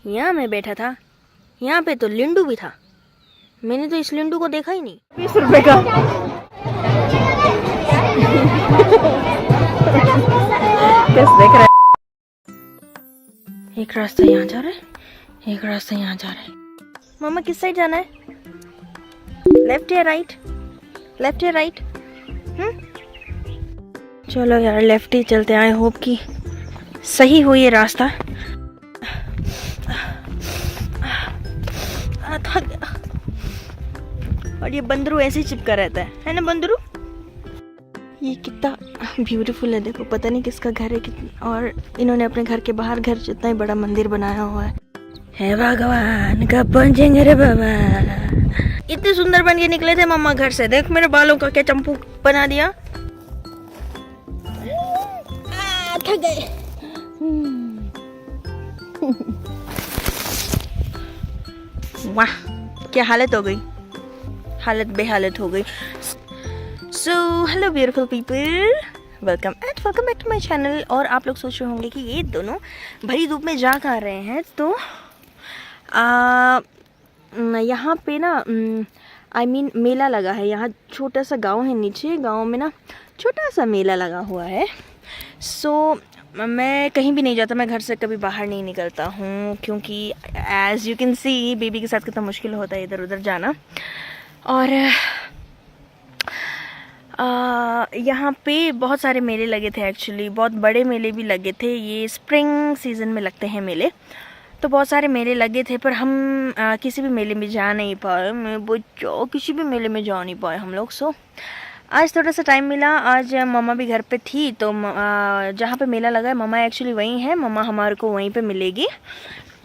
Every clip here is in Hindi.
यहाँ मैं बैठा था, यहाँ पे तो लिंडू भी था। मैंने तो इस लिंडू को देखा ही नहीं। 20 रुपए का। कैसे देख रहा है? एक रास्ता यहाँ जा रहा है, एक रास्ता यहाँ जा रहा है। मामा किस साइड जाना है? लेफ्ट या राइट? लेफ्ट या राइट? चलो यार लेफ्ट ही चलते हैं। आई होप कि सही हो ये रास्ता। थक गया। और ये बंदरू ऐसे ही चिपका रहता है ना बंदरू? ये कितना ब्यूटीफुल है, देखो। पता नहीं किसका घर है और इन्होंने अपने घर के बाहर घर जितना ही बड़ा मंदिर बनाया हुआ है। हे भगवान, कब पहुंचेंगे रे बाबा। इतने सुंदर बन के निकले थे मम्मा घर से। देख मेरे बालों का क्या चंपू बना दिया। थक गए। वाह क्या हालत हो गई, हालत बेहालत हो गई। So hello beautiful people, welcome back to my channel. और आप लोग सोच रहे होंगे कि ये दोनों भरी धूप में जा कर रहे हैं। तो यहाँ पे ना मेला लगा है। यहाँ छोटा सा गांव है, नीचे गांव में ना छोटा सा मेला लगा हुआ है। सो मैं कहीं भी नहीं जाता, मैं घर से कभी बाहर नहीं निकलता हूँ, क्योंकि as you can see baby के साथ कितना मुश्किल होता है इधर उधर जाना। और यहाँ पे बहुत सारे मेले लगे थे, एक्चुअली बहुत बड़े मेले भी लगे थे। ये स्प्रिंग सीज़न में लगते हैं मेले, तो बहुत सारे मेले लगे थे। पर हम किसी भी मेले में जा नहीं पाए। मैं बच्चों किसी भी मेले में जा नहीं पाए हम लोग। सो आज थोड़ा सा टाइम मिला। आज मम्मा भी घर पे थी, तो जहाँ पे मेला लगा है मम्मा एक्चुअली वहीं है। मम्मा हमारे को वहीं पे मिलेगी,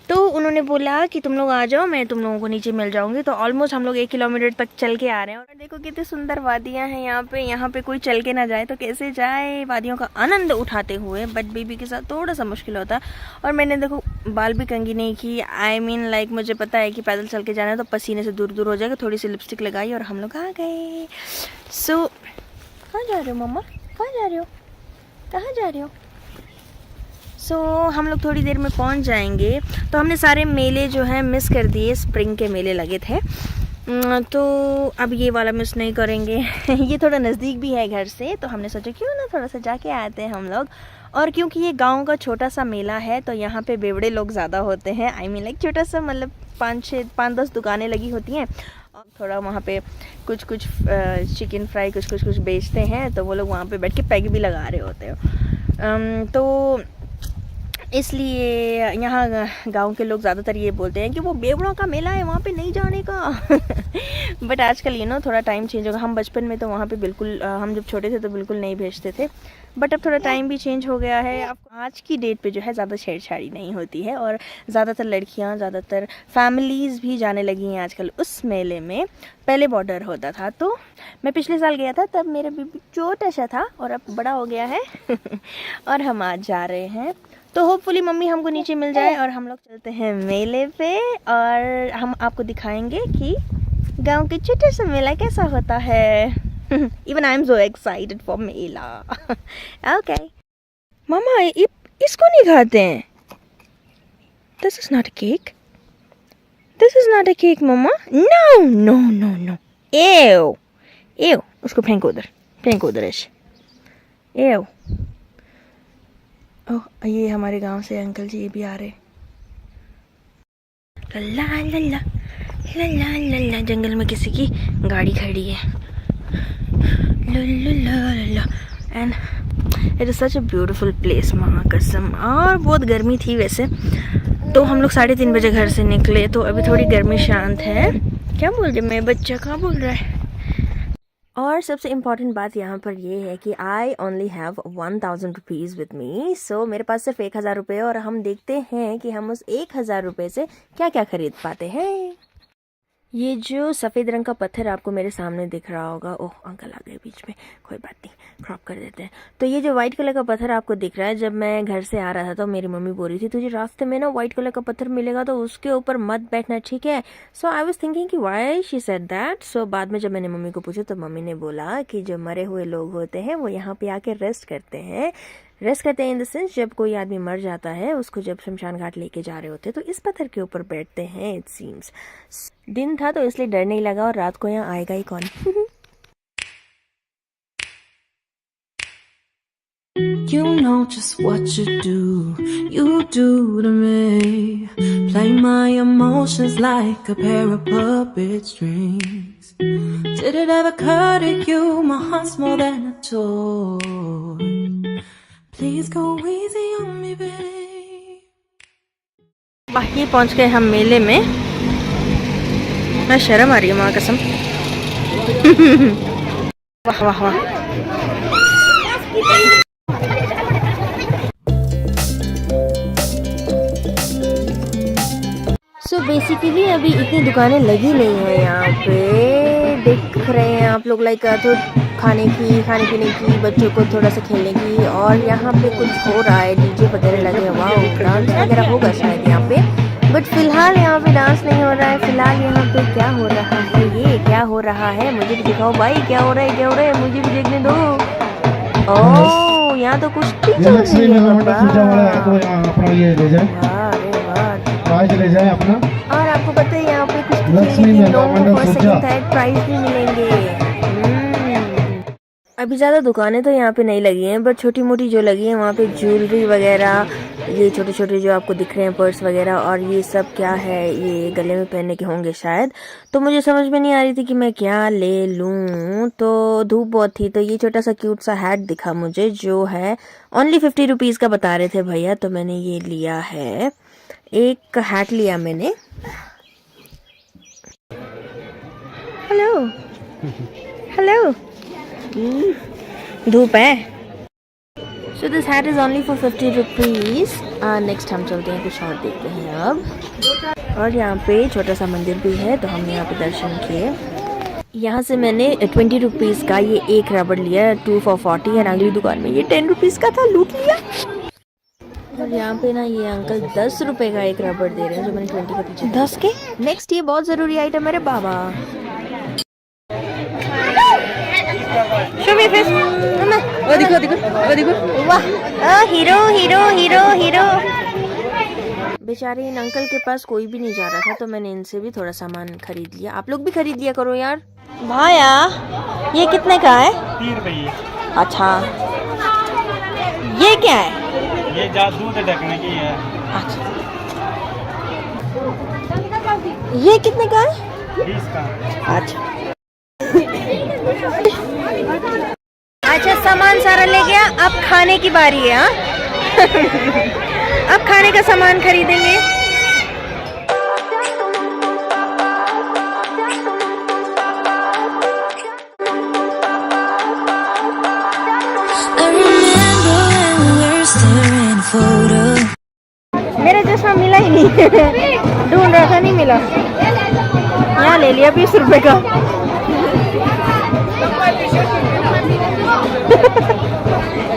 तो उन्होंने बोला कि तुम लोग आ जाओ, मैं तुम लोगों को नीचे मिल जाऊंगी। तो ऑलमोस्ट हम लोग 1 किलोमीटर तक चल के आ रहे हैं। और देखो कितनी सुंदर वादियाँ हैं यहाँ पे। यहाँ पे कोई चल के ना जाए तो कैसे जाए, वादियों का आनंद उठाते हुए। बट बेबी के साथ थोड़ा सा मुश्किल होता है। और मैंने देखो बाल भी कंघी नहीं की। आई मीन लाइक मुझे पता है कि पैदल चल के जाना है तो पसीने से दूर दूर हो जाएगा। थोड़ी सी लिपस्टिक लगाई और हम लोग आ गए। सो कहाँ जा रहे हो मम्मा, कहाँ जा रहे हो, कहाँ जा रहे हो? सो हम लोग थोड़ी देर में पहुंच जाएंगे। तो हमने सारे मेले जो है मिस कर दिए, स्प्रिंग के मेले लगे थे, तो अब ये वाला मिस नहीं करेंगे। ये थोड़ा नज़दीक भी है घर से, तो हमने सोचा क्यों ना थोड़ा सा जाके आते हैं हम लोग। और क्योंकि ये गांव का छोटा सा मेला है, तो यहाँ पे बेवड़े लोग ज़्यादा होते हैं। आई मीन लाइक छोटा सा, मतलब 5-10 दुकानें लगी होती हैं। और थोड़ा वहाँ पे कुछ चिकन फ्राई कुछ बेचते हैं, तो वो लोग वहाँ पे बैठ के पैग भी लगा रहे होते हैं। तो इसलिए यहाँ गांव के लोग ज़्यादातर ये बोलते हैं कि वो बेवड़ों का मेला है, वहाँ पे नहीं जाने का। बट आजकल थोड़ा टाइम चेंज होगा। हम बचपन में तो वहाँ पे बिल्कुल, हम जब छोटे थे तो बिल्कुल नहीं भेजते थे। बट अब थोड़ा टाइम भी चेंज हो गया है। अब आज की डेट पे जो है ज़्यादा छेड़छाड़ी नहीं होती है, और ज़्यादातर लड़कियाँ, ज़्यादातर फैमिलीज़ भी जाने लगी हैं आजकल उस मेले में। पहले बॉर्डर होता था, तो मैं पिछले साल गया था, तब मेरा बेबी छोटा सा था, और अब बड़ा हो गया है। और हम आज जा रहे हैं, तो होपफुली मम्मी हमको नीचे मिल जाए और हम लोग चलते हैं मेले पे। और हम आपको दिखाएंगे कि गांव के छोटे से मेला कैसा होता है। Even I am so excited for mela. Okay mamma, इसको नहीं खाते हैं। This is not a cake, this is not a cake mamma. No no no no, एव एव, उसको फेंको उधर, फेंको उधर ऐसे। एव, ओह ये हमारे गांव से अंकल जी ये भी आ रहे। लल्ला लल्ला लल्ला लल्ला, जंगल में किसी की गाड़ी खड़ी है। लल्ला and it is such a beautiful place, महाकसम। और बहुत गर्मी थी वैसे, तो हम लोग 3:30 बजे घर से निकले, तो अभी थोड़ी गर्मी शांत है। क्या बोल रहे, मेरा बच्चा कहाँ बोल रहा है? और सबसे इम्पॉर्टेंट बात यहाँ पर ये है कि I only have 1000 rupees with me. So मेरे पास सिर्फ 1000 रुपये, और हम देखते हैं कि हम उस 1000 रुपये से क्या क्या खरीद पाते हैं। ये जो सफ़ेद रंग का पत्थर आपको मेरे सामने दिख रहा होगा, ओह अंकल आ गए बीच में, कोई बात नहीं, क्रॉप कर देते हैं। तो ये जो वाइट कलर का पत्थर आपको दिख रहा है, जब मैं घर से आ रहा था तो मेरी मम्मी बोल रही थी तुझे रास्ते में ना वाइट कलर का पत्थर मिलेगा तो उसके ऊपर मत बैठना, ठीक है? सो आई वाज थिंकिंग कि व्हाई शी सेड दैट। सो बाद में जब मैंने मम्मी को पूछा तो मम्मी ने बोला कि जो मरे हुए लोग होते हैं वो यहाँ पे आके रेस्ट करते हैं, रेस्ट करते हैं इन द सेंस जब कोई आदमी मर जाता है उसको जब शमशान घाट लेके जा रहे होते हैं तो इस पत्थर के ऊपर बैठते हैं इट सीम्स। दिन था तो इसलिए डर नहीं लगा और रात को यहाँ आएगा ही कौन। You know just what you do to me. Play my emotions like a pair of puppet strings. Did it ever occur to you my heart's more than a toy? Please go easy on me, babe. बाकी पहुंच गए हम मेले में। मैं शर्म आ रही है माँ कसम। वाह वाह वाह। सो बेसिकली अभी इतनी दुकानें लगी नहीं है यहाँ पे, देख रहे हैं आप लोग, लाइक तो खाने पीने की, बच्चों को थोड़ा सा खेलने की, और यहाँ पे कुछ हो रहा है, डीजे वगैरह लगे हैं, वाह डांस वगैरह होगा शायद यहाँ पे, बट फिलहाल यहाँ पे डांस नहीं हो रहा है। फिलहाल यहाँ पे क्या हो रहा है, ये क्या हो रहा है मुझे भी दिखाओ भाई, क्या हो रहा है मुझे भी देखने दो। ओह यहाँ तो कुछ ले जाए अपना। और आपको पता है यहाँ पे कुछ प्राइज भी मिलेंगे। अभी ज़्यादा दुकानें तो यहाँ पे नहीं लगी हैं, बट छोटी मोटी जो लगी हैं वहाँ पे ज्वेलरी वगैरह, ये छोटे छोटे जो आपको दिख रहे हैं पर्स वगैरह, और ये सब क्या है, ये गले में पहनने के होंगे शायद। तो मुझे समझ में नहीं आ रही थी कि मैं क्या ले लूँ, तो धूप बहुत थी, तो ये छोटा सा क्यूट सा हैट दिखा मुझे जो है ओनली 50 रुपीज़ का बता रहे थे भैया, तो मैंने ये लिया है, एक हैट लिया मैंने। हेलो हेलो, धूप है। So this hat is only for 50 rupees. Next हम चलते हैं, कुछ और देखते हैं अब। और यहाँ पे छोटा सा मंदिर भी है, तो हमने यहाँ पे दर्शन किए। यहाँ से मैंने 20 रुपीज़ का ये एक रबड़ लिया, 2 for 40, और अगली दुकान में ये 10 रुपीज़ का था, लूट लिया। और यहाँ पे ना ये अंकल 10 रुपए का एक रबड़ दे रहे हैं, जो मैंने 20 का पीछे 10 के। नेक्स्ट ये बहुत ज़रूरी आइटम मेरे बाबा, देखो वाह, हीरो हीरो हीरो हीरो। बेचारे इन अंकल के पास कोई भी नहीं जा रहा था, तो मैंने इनसे भी थोड़ा सामान खरीद लिया। आप लोग भी खरीद लिया करो यार। भाया ये कितने का है? 30 रुपये। अच्छा ये क्या है? ये दूध ढकने की है। अच्छा ये कितने का है? 20 का। अच्छा अच्छा सामान सारा ले गया, अब खाने की बारी है। हाँ अब खाने का सामान खरीदेंगे। मेरा चश्मा मिला ही नहीं। ढूंढ रहा था, नहीं मिला। यहाँ ले लिया 20 रुपए का।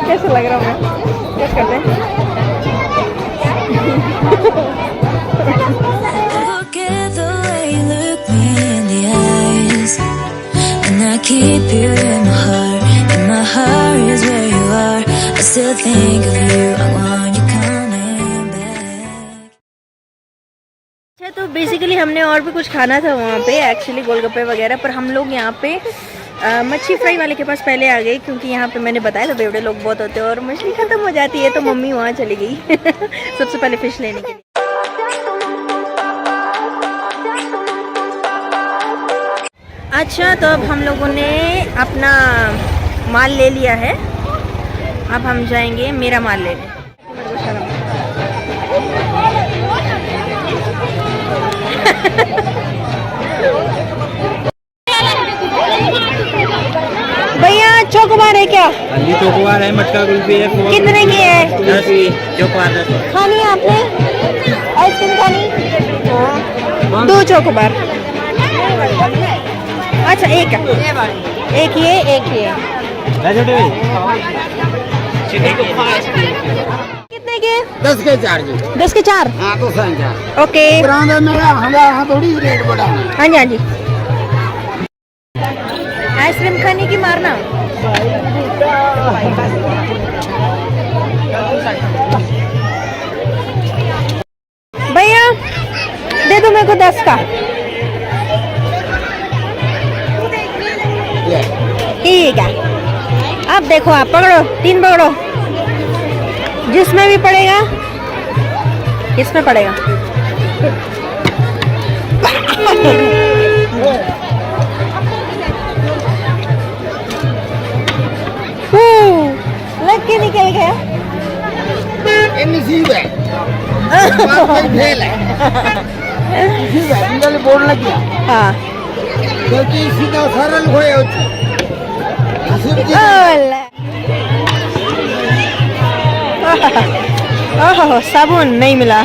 कैसा लग रहा है? क्या करते हैं? Keep you in my heart is where you are. I still think of you. I want you coming back. अच्छा तो बेसिकली हमने और भी कुछ खाना था वहाँ पे, एक्चुअली गोलगप्पे वगैरह, पर हम लोग यहाँ पे मच्छी फ्राई वाले के पास पहले आ गए, क्योंकि यहाँ पे मैंने बताया था बेवड़े लोग बहुत होते हैं और मछली खत्म हो जाती है, तो मम्मी वहाँ चली गई सबसे पहले फिश लेने के लिए। अच्छा तो अब हम लोगों ने अपना माल ले लिया है, अब हम जाएंगे मेरा माल लेने। भैया चोकोबार है क्या? ये चोकोबार है, मटका कुल्फी है। कितने की है? 10 की। चोकोबार खानी है आपने? आइसक्रीम खानी? 2 चोकोबार। अच्छा एक ये कितने के? 10 के 4 जी। 10 के 4? हाँ तो संख्या। ओके। हमारा थोड़ी रेट बढ़ाना। हाँ जी हाँ जी। आइसक्रीम खाने की मारना। दे दो मेरे को 10 का। ये ठीक है, अब देखो आप पकड़ो, 3 पकड़ो, जिसमें भी पड़ेगा, इसमें पड़ेगा। लग के निकल गया। ये नसीब है, बात कोई फेल है। नसीब है, इंदल बोर्ड लग गया हाँ क्योंकि सीधा सरल होए होते नसीब की ओह साबुन नहीं मिला,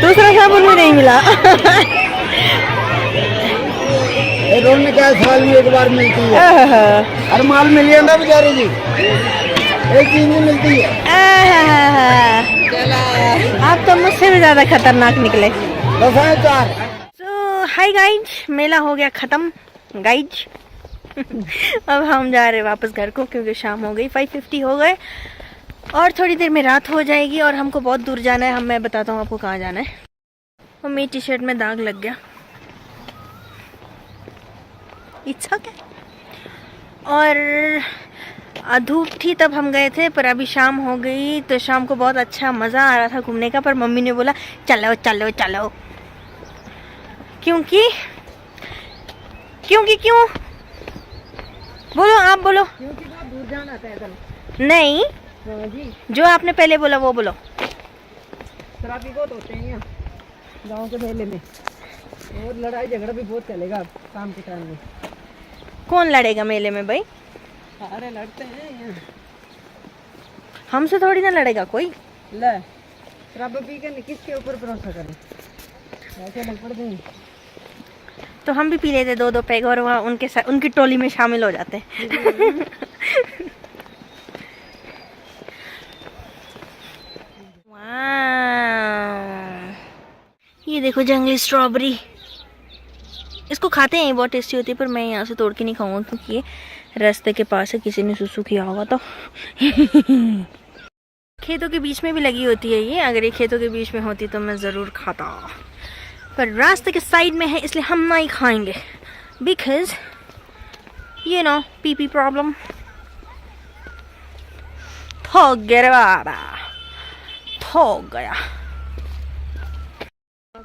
दूसरा साबुन भी नहीं मिला। ये रोड में क्या साल में एक बार मिलती है, हर माल मिल जाता बेचारे जी, एक चीज नहीं मिलती है। आप तो मुझसे भी ज्यादा खतरनाक निकले। बस है 4। सो हाय गाइज, मेला हो गया खत्म गाइज। अब हम जा रहे वापस घर को क्योंकि शाम हो गई, 5:50 हो गए और थोड़ी देर में रात हो जाएगी और हमको बहुत दूर जाना है। मैं बताता हूँ आपको कहाँ जाना है। और मेरी टी शर्ट में दाग लग गया, इट्स ओके। और धूप थी तब हम गए थे, पर अभी शाम हो गई तो शाम को बहुत अच्छा मज़ा आ रहा था घूमने का, पर मम्मी ने बोला चलो चलो चलो। क्योंकि क्यों बोलो, आप बोलो। क्योंकि बहुत दूर जाना पैदल। नहीं, हाँ जी, जो आपने पहले बोला वो बोलो। ट्रैफिक बहुत होते हैं यहाँ गाँव के मेले में, और लड़ाई झगड़ा भी बहुत चलेगा शाम के टाइम में। कौन लड़ेगा मेले में भाई? अरे लड़ते हैं यहाँ, हमसे थोड़ी ना लड़ेगा कोई। ले शराब पी कर किसके ऊपर भरोसा करें, ऐसे लग पड़ते हैं। तो हम भी पी लेते 2-2 पैग और वहाँ उनकी टोली में शामिल हो जाते। ये देखो जंगली स्ट्रॉबेरी, इसको खाते हैं, बहुत टेस्टी होती है, पर मैं यहाँ से तोड़ के नहीं खाऊंगा क्योंकि ये रास्ते के पास है, किसी ने सुसु किया होगा तो। खेतों के बीच में भी लगी होती है ये, अगर ये खेतों के बीच में होती तो मैं ज़रूर खाता, पर रास्ते के साइड में है इसलिए हम नहीं खाएंगे, because you know PP problem. थक गया रे बाबा, थक गया।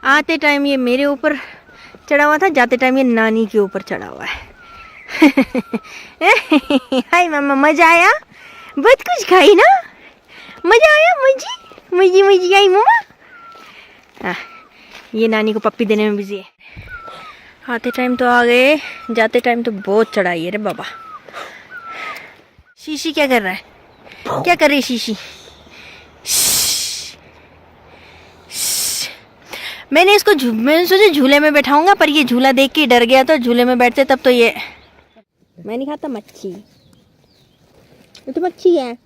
आते टाइम ये मेरे ऊपर चढ़ा हुआ था, जाते टाइम ये नानी के ऊपर चढ़ा हुआ है। हाय मामा, मजा आया? बहुत कुछ खाई ना, मजा आया? मजी आई मामा। ये नानी को पप्पी देने में बिजी है। आते टाइम तो आ गए, जाते टाइम तो बहुत चढ़ाई है रे बाबा। शीशी क्या कर रहा है? क्या कर रही है शीशी? मैंने सोचा झूले में बैठाऊंगा, पर ये झूला देख के डर गया, तो झूले में बैठते तब तो ये। मैं नहीं खाता मच्छी, ये तो मच्छी है।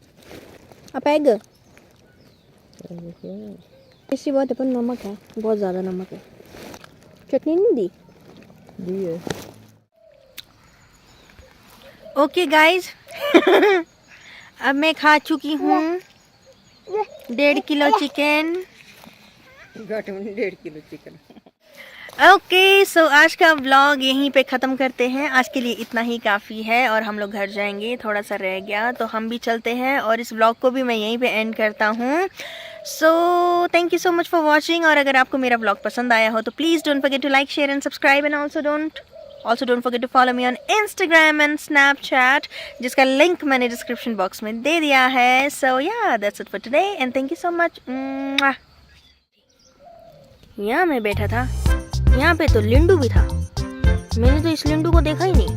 अब एग टेस्टी बहुत है, पर नमक है, बहुत ज़्यादा नमक है। चटनी नहीं दी? दी है। ओके गाइज, अब मैं खा चुकी हूँ 1.5 kilo chicken. 1.5 kilo chicken. Okay so आज का व्लॉग यहीं पे ख़त्म करते हैं। आज के लिए इतना ही काफ़ी है और हम लोग घर जाएंगे, थोड़ा सा रह गया तो हम भी चलते हैं, और इस व्लॉग को भी मैं यहीं पे एंड करता हूँ। So thank you so much for watching, और अगर आपको मेरा व्लॉग पसंद आया हो तो please don't forget to like, share and subscribe, and also don't forget to follow me on Instagram and Snapchat, जिसका लिंक मैंने डिस्क्रिप्शन बॉक्स में दे दिया है। So yeah that's it for today and thank you so much. यहाँ मैं बैठा था, यहाँ पे तो लिंडू भी था, मैंने तो इस लिंडू को देखा ही नहीं।